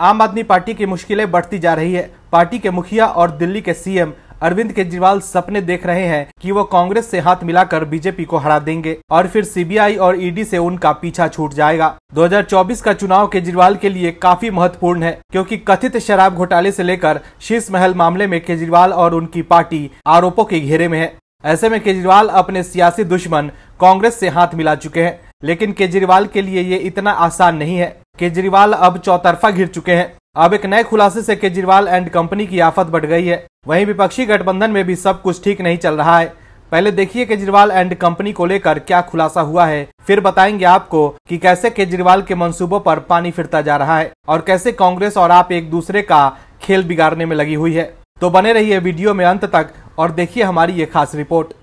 आम आदमी पार्टी की मुश्किलें बढ़ती जा रही है। पार्टी के मुखिया और दिल्ली के सीएम अरविंद केजरीवाल सपने देख रहे हैं कि वो कांग्रेस से हाथ मिलाकर बीजेपी को हरा देंगे और फिर सीबीआई और ईडी से उनका पीछा छूट जाएगा। 2024 का चुनाव केजरीवाल के लिए काफी महत्वपूर्ण है, क्योंकि कथित शराब घोटाले से लेकर शीश महल मामले में केजरीवाल और उनकी पार्टी आरोपों के घेरे में है। ऐसे में केजरीवाल अपने सियासी दुश्मन कांग्रेस से हाथ मिला चुके हैं, लेकिन केजरीवाल के लिए ये इतना आसान नहीं है। केजरीवाल अब चौतरफा घिर चुके हैं। अब एक नए खुलासे से केजरीवाल एंड कंपनी की आफत बढ़ गई है। वहीं विपक्षी गठबंधन में भी सब कुछ ठीक नहीं चल रहा है। पहले देखिए केजरीवाल एंड कंपनी को लेकर क्या खुलासा हुआ है, फिर बताएंगे आपको कि कैसे केजरीवाल के मंसूबों पर पानी फिरता जा रहा है और कैसे कांग्रेस और आप एक दूसरे का खेल बिगाड़ने में लगी हुई है। तो बने रहिए वीडियो में अंत तक और देखिए हमारी ये खास रिपोर्ट।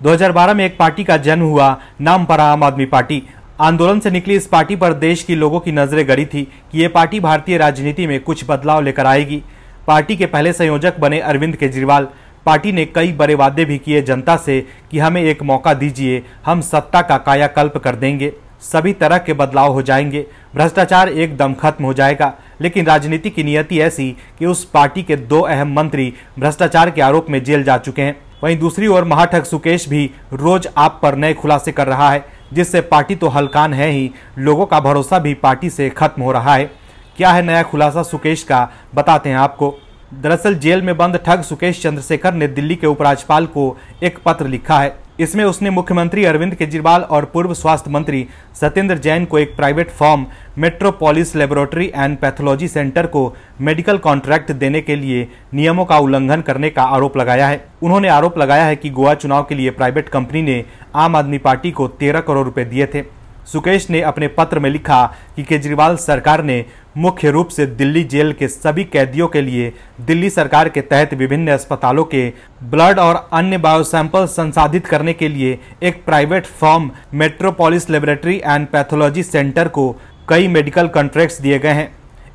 2012 में एक पार्टी का जन्म हुआ, नाम पड़ा आम आदमी पार्टी। आंदोलन से निकली इस पार्टी पर देश की लोगों की नजरें गड़ी थी कि ये पार्टी भारतीय राजनीति में कुछ बदलाव लेकर आएगी। पार्टी के पहले संयोजक बने अरविंद केजरीवाल। पार्टी ने कई बड़े वादे भी किए जनता से कि हमें एक मौका दीजिए, हम सत्ता का कायाकल्प कर देंगे, सभी तरह के बदलाव हो जाएंगे, भ्रष्टाचार एकदम खत्म हो जाएगा। लेकिन राजनीति की नियति ऐसी कि उस पार्टी के 2 अहम मंत्री भ्रष्टाचार के आरोप में जेल जा चुके हैं। वहीं दूसरी ओर महाठग सुकेश भी रोज आप पर नए खुलासे कर रहा है, जिससे पार्टी तो हलकान है ही, लोगों का भरोसा भी पार्टी से खत्म हो रहा है। क्या है नया खुलासा सुकेश का, बताते हैं आपको। दरअसल जेल में बंद ठग सुकेश चंद्रशेखर ने दिल्ली के उपराज्यपाल को एक पत्र लिखा है। इसमें उसने मुख्यमंत्री अरविंद केजरीवाल और पूर्व स्वास्थ्य मंत्री सत्येंद्र जैन को एक private firm metropolis laboratory and pathology centre को मेडिकल कॉन्ट्रैक्ट देने के लिए नियमों का उल्लंघन करने का आरोप लगाया है। उन्होंने आरोप लगाया है कि गोवा चुनाव के लिए प्राइवेट कंपनी ने आम आदमी पार्टी को 13 करोड़ रुपए दिए थे। सुकेश ने अपने पत्र में लिखा कि केजरीवाल सरकार ने मुख्य रूप से दिल्ली जेल के सभी कैदियों के लिए दिल्ली सरकार के तहत विभिन्न अस्पतालों के ब्लड और अन्य बायोसैंपल संसाधित करने के लिए एक private firm metropolis laboratory and pathology centre को कई मेडिकल कॉन्ट्रैक्ट्स दिए गए हैं।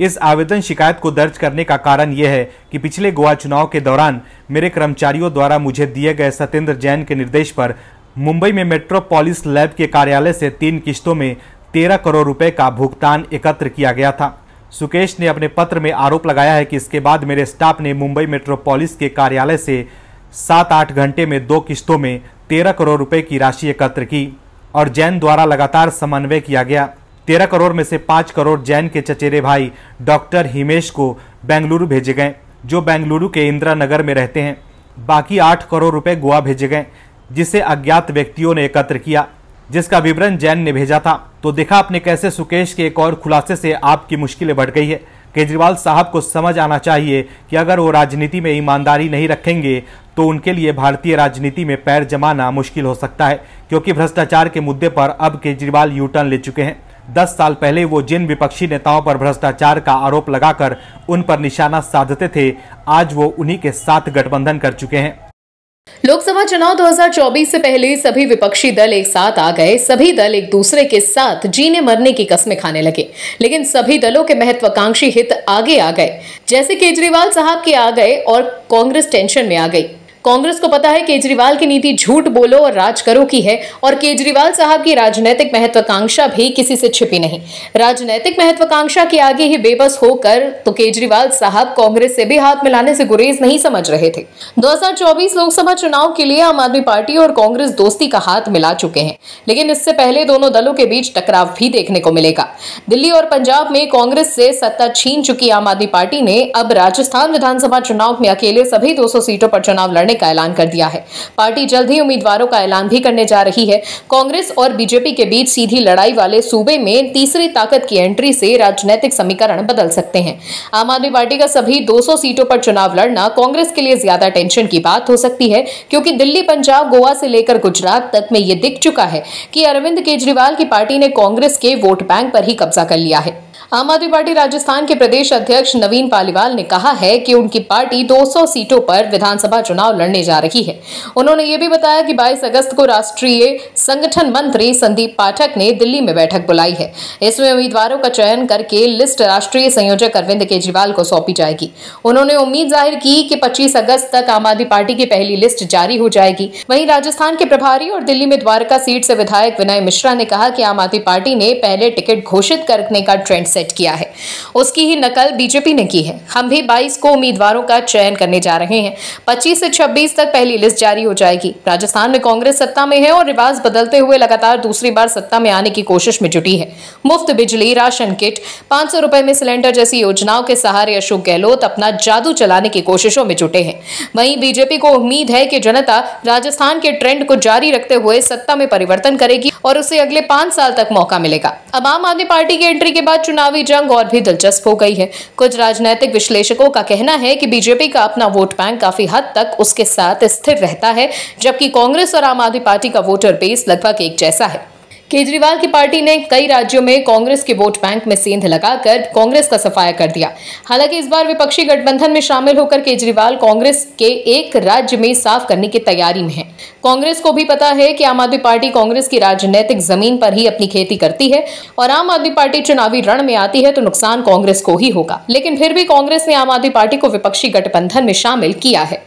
इस आवेदन शिकायत को दर्ज करने का कारण यह है कि पिछले गोवा चुनाव के दौरान मेरे कर्मचारियों द्वारा मुझे दिए गए सत्येंद्र जैन के निर्देश पर मुंबई में मेट्रोपोलिस लैब के कार्यालय से 3 किस्तों में 13 करोड़ रुपए का भुगतान एकत्र किया गया था। सुकेश ने अपने पत्र में आरोप लगाया है कि इसके बाद मेरे स्टाफ ने मुंबई मेट्रोपोलिस के कार्यालय से 7-8 घंटे में 2 किस्तों में 13 करोड़ रुपए की राशि एकत्र की और जैन द्वारा लगातार समन्वय किया गया। 13 करोड़ में से 5 करोड़ जैन के चचेरे भाई डॉक्टर हिमेश को बेंगलुरु भेजे गए, जो बेंगलुरु के इंदिरा नगर में रहते हैं। बाकी 8 करोड़ रुपए गोवा भेजे गए, जिसे अज्ञात व्यक्तियों ने एकत्र किया, जिसका विवरण जैन ने भेजा था। तो देखा आपने कैसे सुकेश के एक और खुलासे से आपकी मुश्किलें बढ़ गई है। केजरीवाल साहब को समझ आना चाहिए कि अगर वो राजनीति में ईमानदारी नहीं रखेंगे तो उनके लिए भारतीय राजनीति में पैर जमाना मुश्किल हो सकता है, क्योंकि भ्रष्टाचार के मुद्दे पर अब केजरीवाल यू टर्न ले चुके हैं। 10 साल पहले वो जिन विपक्षी नेताओं पर भ्रष्टाचार का आरोप लगाकर उन पर निशाना साधते थे, आज वो उन्हीं के साथ गठबंधन कर चुके हैं। लोकसभा चुनाव 2024 से पहले सभी विपक्षी दल एक साथ आ गए। सभी दल एक दूसरे के साथ जीने मरने की कस्में खाने लगे, लेकिन सभी दलों के महत्वाकांक्षी हित आगे आ गए। जैसे केजरीवाल साहब के आ गए और कांग्रेस टेंशन में आ गई। कांग्रेस को पता है केजरीवाल की नीति झूठ बोलो और राज करो की है, और केजरीवाल साहब की राजनीतिक महत्वाकांक्षा भी किसी से छिपी नहीं। राजनीतिक महत्वाकांक्षा के आगे ही बेबस होकर तो केजरीवाल साहब कांग्रेस से भी हाथ मिलाने से गुरेज नहीं समझ रहे थे। 2024 लोकसभा चुनाव के लिए आम आदमी पार्टी और कांग्रेस दोस्ती का हाथ मिला चुके हैं, लेकिन इससे पहले दोनों दलों के बीच टकराव भी देखने को मिलेगा। दिल्ली और पंजाब में कांग्रेस से सत्ता छीन चुकी आम आदमी पार्टी ने अब राजस्थान विधानसभा चुनाव में अकेले सभी 200 सीटों पर चुनाव लड़ने का ऐलान कर दिया है। पार्टी जल्द ही उम्मीदवारों का ऐलान भी करने जा रही है। कांग्रेस और बीजेपी के बीच सीधी लड़ाई वाले सूबे में तीसरी ताकत की एंट्री से राजनीतिक समीकरण बदल सकते हैं। आम आदमी पार्टी का सभी 200 सीटों पर चुनाव लड़ना कांग्रेस के लिए ज्यादा टेंशन की बात हो सकती है, क्योंकि दिल्ली, पंजाब, गोवा से लेकर गुजरात तक में यह दिख चुका है कि अरविंद केजरीवाल की पार्टी ने कांग्रेस के वोट बैंक पर ही कब्जा कर लिया है। आम आदमी पार्टी राजस्थान के प्रदेश अध्यक्ष नवीन पालीवाल ने कहा है कि उनकी पार्टी 200 सीटों पर विधानसभा चुनाव लड़ने जा रही है। उन्होंने ये भी बताया कि 22 अगस्त को राष्ट्रीय संगठन मंत्री संदीप पाठक ने दिल्ली में बैठक बुलाई है। इसमें उम्मीदवारों का चयन करके लिस्ट राष्ट्रीय संयोजक अरविंद केजरीवाल को सौंपी जाएगी। उन्होंने उम्मीद जाहिर की कि 25 अगस्त तक आम आदमी पार्टी की पहली लिस्ट जारी हो जाएगी। वहीं राजस्थान के प्रभारी और दिल्ली में द्वारका सीट से विधायक विनय मिश्रा ने कहा कि आम आदमी पार्टी ने पहले टिकट घोषित करने का ट्रेंड सेट सेट किया है, उसकी ही नकल बीजेपी ने की है। हम भी 22 को उम्मीदवारों का चयन करने जा रहे हैं। 25 से 26 तक पहली लिस्ट जारी हो जाएगी। राजस्थान में कांग्रेस सत्ता में है और रिवाज बदलते हुए लगातार दूसरी बार सत्ता में आने की कोशिश में जुटी है। मुफ्त बिजली, राशन किट, 500 रुपए में सिलेंडर जैसी योजनाओं के सहारे अशोक गहलोत अपना जादू चलाने की कोशिशों में जुटे हैं। वहीं बीजेपी को उम्मीद है कि जनता राजस्थान के ट्रेंड को जारी रखते हुए सत्ता में परिवर्तन करेगी और उसे अगले 5 साल तक मौका मिलेगा। अब आम आदमी पार्टी की एंट्री के बाद चुनावी जंग और भी दिलचस्प हो गई है। कुछ राजनीतिक विश्लेषकों का कहना है कि बीजेपी का अपना वोट बैंक काफी हद तक उसके साथ स्थिर रहता है, जबकि कांग्रेस और आम आदमी पार्टी का वोटर बेस लगभग एक जैसा है। केजरीवाल की पार्टी ने कई राज्यों में कांग्रेस के वोट बैंक में सेंध लगाकर कांग्रेस का सफाया कर दिया। हालांकि इस बार विपक्षी गठबंधन में शामिल होकर केजरीवाल कांग्रेस के एक राज्य में साफ करने की तैयारी में है। कांग्रेस को भी पता है कि आम आदमी पार्टी कांग्रेस की राजनीतिक जमीन पर ही अपनी खेती करती है और आम आदमी पार्टी चुनावी रण में आती है तो नुकसान कांग्रेस को ही होगा। लेकिन फिर भी कांग्रेस ने आम आदमी पार्टी को विपक्षी गठबंधन में शामिल किया है।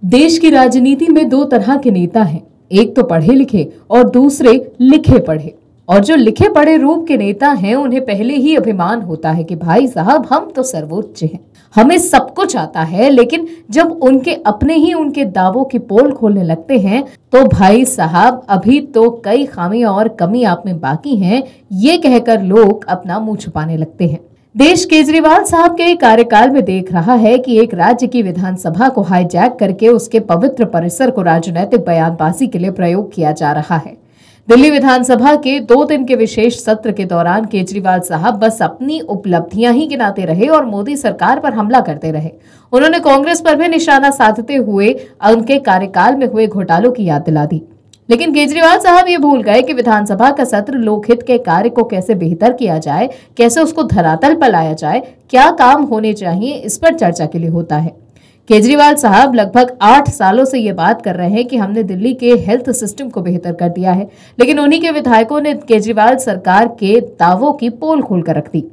देश की राजनीति में दो तरह के नेता हैं, एक तो पढ़े लिखे और दूसरे लिखे पढ़े। और जो लिखे पढ़े रूप के नेता हैं उन्हें पहले ही अभिमान होता है कि भाई साहब हम तो सर्वोच्च हैं, हमें सब कुछ आता है। लेकिन जब उनके अपने ही उनके दावों की पोल खोलने लगते हैं तो भाई साहब अभी तो कई खामियां और कमी आप में बाकी हैं, ये कहकर लोग अपना मुंह छुपाने लगते हैं। देश केजरीवाल साहब के कार्यकाल में देख रहा है कि एक राज्य की विधानसभा को हाईजैक करके उसके पवित्र परिसर को राजनीतिक बयानबाजी के लिए प्रयोग किया जा रहा है। दिल्ली विधानसभा के 2 दिन के विशेष सत्र के दौरान केजरीवाल साहब बस अपनी उपलब्धियां ही गिनाते रहे और मोदी सरकार पर हमला करते रहे। उन्होंने कांग्रेस पर भी निशाना साधते हुए उनके कार्यकाल में हुए घोटालों की याद दिला दी। लेकिन केजरीवाल साहब ये भूल गए कि विधानसभा का सत्र लोकहित के कार्य को कैसे बेहतर किया जाए, कैसे उसको धरातल पर लाया जाए, क्या काम होने चाहिए, इस पर चर्चा के लिए होता है। केजरीवाल साहब लगभग 8 सालों से ये बात कर रहे हैं कि हमने दिल्ली के हेल्थ सिस्टम को बेहतर कर दिया है, लेकिन उन्हीं के विधायकों ने केजरीवाल सरकार के दावों की पोल खोलकर रख दी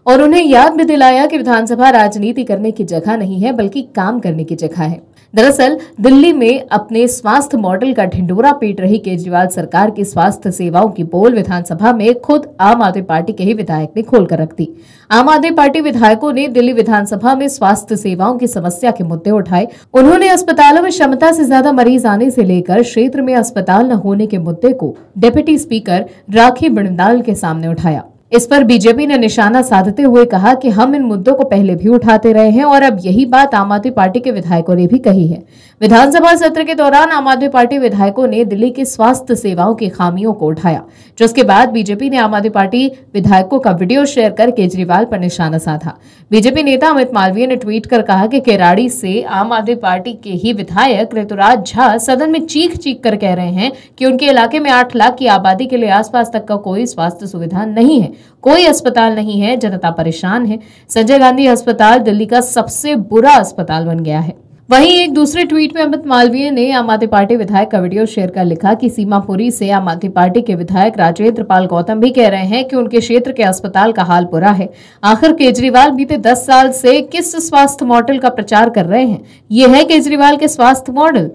और उन्हें याद भी दिलाया कि विधानसभा राजनीति करने की जगह नहीं है बल्कि काम करने की जगह है। दरअसल दिल्ली में अपने स्वास्थ्य मॉडल का ढिंडोरा पीट रही केजरीवाल सरकार की स्वास्थ्य सेवाओं की पोल विधानसभा में खुद आम आदमी पार्टी के ही विधायक ने खोलकर रख दी। आम आदमी पार्टी विधायकों ने दिल्ली विधानसभा में स्वास्थ्य सेवाओं की समस्या के मुद्दे उठाए। उन्होंने अस्पतालों में क्षमता से ज्यादा मरीज आने से लेकर क्षेत्र में अस्पताल न होने के मुद्दे को डिप्टी स्पीकर राखी बिरनाल के सामने उठाया। इस पर बीजेपी ने निशाना साधते हुए कहा कि हम इन मुद्दों को पहले भी उठाते रहे हैं और अब यही बात आम आदमी पार्टी के विधायकों ने भी कही है। विधानसभा सत्र के दौरान आम आदमी पार्टी विधायकों ने दिल्ली की स्वास्थ्य सेवाओं की खामियों को उठाया, जिसके बाद बीजेपी ने आम आदमी पार्टी विधायकों का वीडियो शेयर कर केजरीवाल पर निशाना साधा। बीजेपी नेता अमित मालवीय ने ट्वीट कर कहा कि केराड़ी से आम आदमी पार्टी के ही विधायक ऋतुराज झा सदन में चीख कर कह रहे हैं कि उनके इलाके में 8 लाख की आबादी के लिए आसपास तक का कोई स्वास्थ्य सुविधा नहीं है, कोई अस्पताल नहीं है, जनता परेशान है। संजय गांधी अस्पताल दिल्ली का सबसे बुरा अस्पताल बन गया है। वहीं एक दूसरे ट्वीट में अमित मालवीय ने आम आदमी पार्टी विधायक का वीडियो शेयर कर लिखा कि सीमापुरी से आम आदमी पार्टी के विधायक राजेंद्र पाल गौतम भी कह रहे हैं कि उनके क्षेत्र के अस्पताल का हाल बुरा है। आखिर केजरीवाल बीते 10 साल से किस स्वास्थ्य मॉडल का प्रचार कर रहे हैं? ये है केजरीवाल के स्वास्थ्य मॉडल।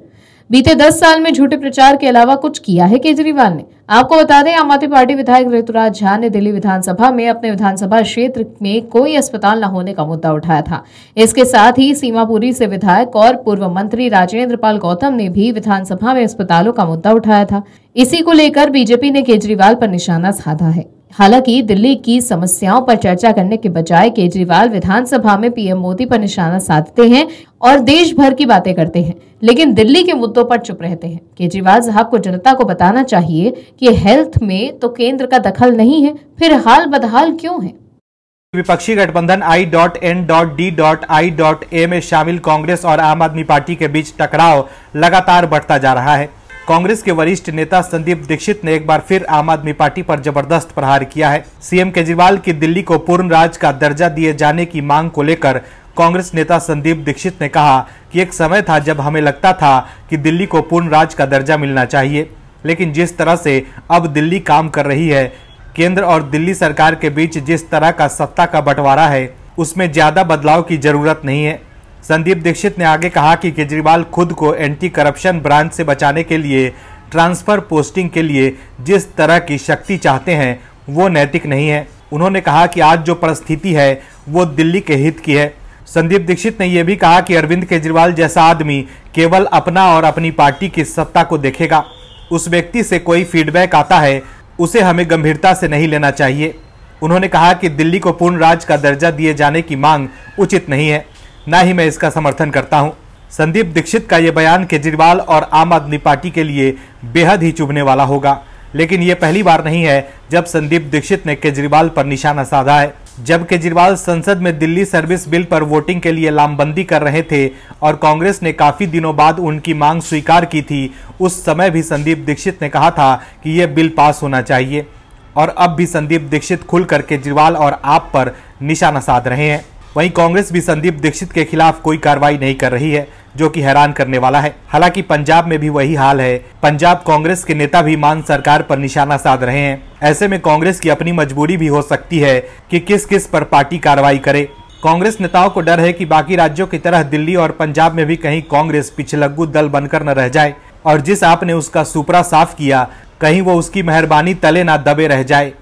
बीते 10 साल में झूठे प्रचार के अलावा कुछ किया है केजरीवाल ने? आपको बता दें, आम आदमी पार्टी विधायक ऋतुराज झा ने दिल्ली विधानसभा में अपने विधानसभा क्षेत्र में कोई अस्पताल न होने का मुद्दा उठाया था। इसके साथ ही सीमापुरी से विधायक और पूर्व मंत्री राजेंद्र पाल गौतम ने भी विधानसभा में अस्पतालों का मुद्दा उठाया था। इसी को लेकर बीजेपी ने केजरीवाल पर निशाना साधा है। हालांकि दिल्ली की समस्याओं पर चर्चा करने के बजाय केजरीवाल विधानसभा में पीएम मोदी पर निशाना साधते हैं और देश भर की बातें करते हैं, लेकिन दिल्ली के मुद्दों पर चुप रहते हैं। केजरीवाल साहब को जनता को बताना चाहिए कि हेल्थ में तो केंद्र का दखल नहीं है, फिर हाल बदहाल क्यों है? विपक्षी गठबंधन I.N.D.I.A में शामिल कांग्रेस और आम आदमी पार्टी के बीच टकराव लगातार बढ़ता जा रहा है। कांग्रेस के वरिष्ठ नेता संदीप दीक्षित ने एक बार फिर आम आदमी पार्टी पर जबरदस्त प्रहार किया है। सीएम केजरीवाल की दिल्ली को पूर्ण राज्य का दर्जा दिए जाने की मांग को लेकर कांग्रेस नेता संदीप दीक्षित ने कहा कि एक समय था जब हमें लगता था कि दिल्ली को पूर्ण राज्य का दर्जा मिलना चाहिए, लेकिन जिस तरह से अब दिल्ली काम कर रही है, केंद्र और दिल्ली सरकार के बीच जिस तरह का सत्ता का बंटवारा है, उसमें ज्यादा बदलाव की जरूरत नहीं है। संदीप दीक्षित ने आगे कहा कि केजरीवाल खुद को एंटी करप्शन ब्रांच से बचाने के लिए ट्रांसफर पोस्टिंग के लिए जिस तरह की शक्ति चाहते हैं वो नैतिक नहीं है। उन्होंने कहा कि आज जो परिस्थिति है वो दिल्ली के हित की है। संदीप दीक्षित ने यह भी कहा कि अरविंद केजरीवाल जैसा आदमी केवल अपना और अपनी पार्टी की सत्ता को देखेगा। उस व्यक्ति से कोई फीडबैक आता है उसे हमें गंभीरता से नहीं लेना चाहिए। उन्होंने कहा कि दिल्ली को पूर्ण राज्य का दर्जा दिए जाने की मांग उचित नहीं है, न ही मैं इसका समर्थन करता हूं। संदीप दीक्षित का यह बयान केजरीवाल और आम आदमी पार्टी के लिए बेहद ही चुभने वाला होगा, लेकिन यह पहली बार नहीं है जब संदीप दीक्षित ने केजरीवाल पर निशाना साधा है। जब केजरीवाल संसद में दिल्ली सर्विस बिल पर वोटिंग के लिए लामबंदी कर रहे थे और कांग्रेस ने काफी दिनों बाद उनकी मांग स्वीकार की थी, उस समय भी संदीप दीक्षित ने कहा था कि यह बिल पास होना चाहिए, और अब भी संदीप दीक्षित खुलकर केजरीवाल और आप पर निशाना साध रहे हैं। वहीं कांग्रेस भी संदीप दीक्षित के खिलाफ कोई कार्रवाई नहीं कर रही है, जो कि हैरान करने वाला है। हालांकि पंजाब में भी वही हाल है। पंजाब कांग्रेस के नेता भी मान सरकार पर निशाना साध रहे हैं। ऐसे में कांग्रेस की अपनी मजबूरी भी हो सकती है कि किस किस पर पार्टी कार्रवाई करे। कांग्रेस नेताओं को डर है कि बाकी राज्यों की तरह दिल्ली और पंजाब में भी कहीं कांग्रेस पिछलग्गू दल बनकर न रह जाए, और जिस आपने उसका सुपरा साफ किया कहीं वो उसकी मेहरबानी तले ना दबे रह जाए।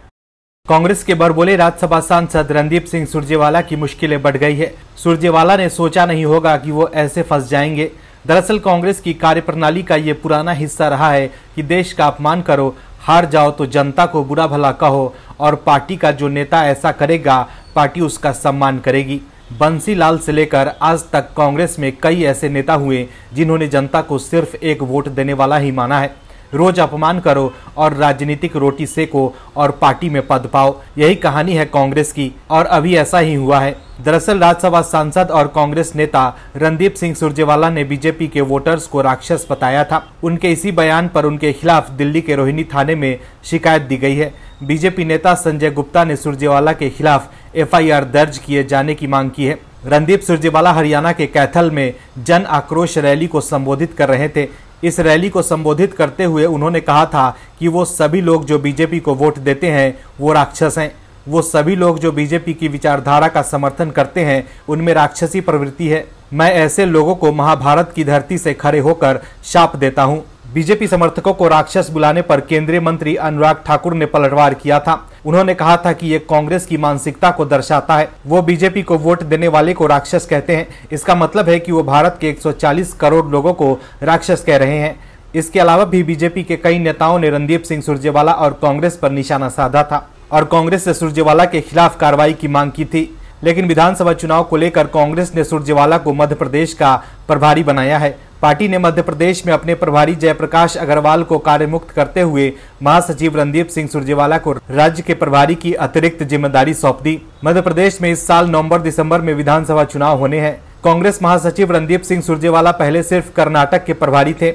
कांग्रेस के बड़बोले राज्यसभा सांसद रणदीप सिंह सुरजेवाला की मुश्किलें बढ़ गई है। सुरजेवाला ने सोचा नहीं होगा कि वो ऐसे फंस जाएंगे। दरअसल कांग्रेस की कार्यप्रणाली का ये पुराना हिस्सा रहा है कि देश का अपमान करो, हार जाओ तो जनता को बुरा भला कहो, और पार्टी का जो नेता ऐसा करेगा पार्टी उसका सम्मान करेगी। बंसीलाल से लेकर आज तक कांग्रेस में कई ऐसे नेता हुए जिन्होंने जनता को सिर्फ एक वोट देने वाला ही माना है। रोज अपमान करो और राजनीतिक रोटी सेको और पार्टी में पद पाओ, यही कहानी है कांग्रेस की, और अभी ऐसा ही हुआ है। दरअसल राज्यसभा सांसद और कांग्रेस नेता रणदीप सिंह सुरजेवाला ने बीजेपी के वोटर्स को राक्षस बताया था। उनके इसी बयान पर उनके खिलाफ दिल्ली के रोहिणी थाने में शिकायत दी गई है। बीजेपी नेता संजय गुप्ता ने सुरजेवाला के खिलाफ FIR दर्ज किए जाने की मांग की है। रणदीप सुरजेवाला हरियाणा के कैथल में जन आक्रोश रैली को संबोधित कर रहे थे। इस रैली को संबोधित करते हुए उन्होंने कहा था कि वो सभी लोग जो बीजेपी को वोट देते हैं वो राक्षस हैं। वो सभी लोग जो बीजेपी की विचारधारा का समर्थन करते हैं उनमें राक्षसी प्रवृत्ति है। मैं ऐसे लोगों को महाभारत की धरती से खड़े होकर शाप देता हूं। बीजेपी समर्थकों को राक्षस बुलाने पर केंद्रीय मंत्री अनुराग ठाकुर ने पलटवार किया था। उन्होंने कहा था कि ये कांग्रेस की मानसिकता को दर्शाता है। वो बीजेपी को वोट देने वाले को राक्षस कहते हैं। इसका मतलब है कि वो भारत के 140 करोड़ लोगों को राक्षस कह रहे हैं। इसके अलावा भी बीजेपी के कई नेताओं ने रणदीप सिंह सुरजेवाला और कांग्रेस पर निशाना साधा था और कांग्रेस से सुरजेवाला के खिलाफ कार्रवाई की मांग की थी। लेकिन विधानसभा चुनाव को लेकर कांग्रेस ने सुरजेवाला को मध्य प्रदेश का प्रभारी बनाया है। पार्टी ने मध्य प्रदेश में अपने प्रभारी जयप्रकाश अग्रवाल को कार्यमुक्त करते हुए महासचिव रणदीप सिंह सुरजेवाला को राज्य के प्रभारी की अतिरिक्त जिम्मेदारी सौंप दी। मध्य प्रदेश में इस साल नवंबर-दिसंबर में विधानसभा चुनाव होने हैं। कांग्रेस महासचिव रणदीप सिंह सुरजेवाला पहले सिर्फ कर्नाटक के प्रभारी थे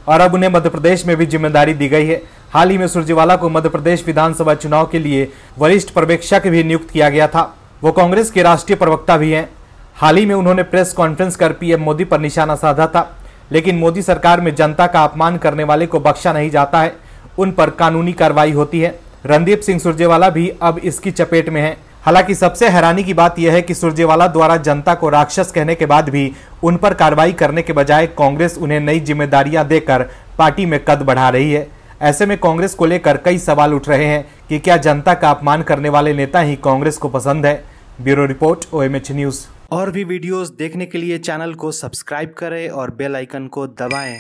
और अब उन्हें मध्य प्रदेश में भी जिम्मेदारी दी गई है। हाल ही में सुरजेवाला को मध्य प्रदेश विधानसभा चुनाव के लिए वरिष्ठ पर्यवेक्षक भी नियुक्त किया गया था। वो कांग्रेस के राष्ट्रीय प्रवक्ता भी हैं। हाल ही में उन्होंने प्रेस कॉन्फ्रेंस कर PM मोदी पर निशाना साधा था, लेकिन मोदी सरकार में जनता का अपमान करने वाले को बख्शा नहीं जाता है, उन पर कानूनी कार्रवाई होती है। रणदीप सिंह सुरजेवाला भी अब इसकी चपेट में है। हालांकि सबसे हैरानी की बात यह है कि सुरजेवाला द्वारा जनता को राक्षस कहने के बाद भी उन पर कार्रवाई करने के बजाय कांग्रेस उन्हें नई जिम्मेदारियां देकर पार्टी में कद बढ़ा रही है। ऐसे में कांग्रेस को लेकर कई सवाल उठ रहे हैं कि क्या जनता का अपमान करने वाले नेता ही कांग्रेस को पसंद है। Bureau report, OMH news. और भी वीडियोस देखने के लिए चैनल को सब्सक्राइब करें और बेल आइकन को दबाएं।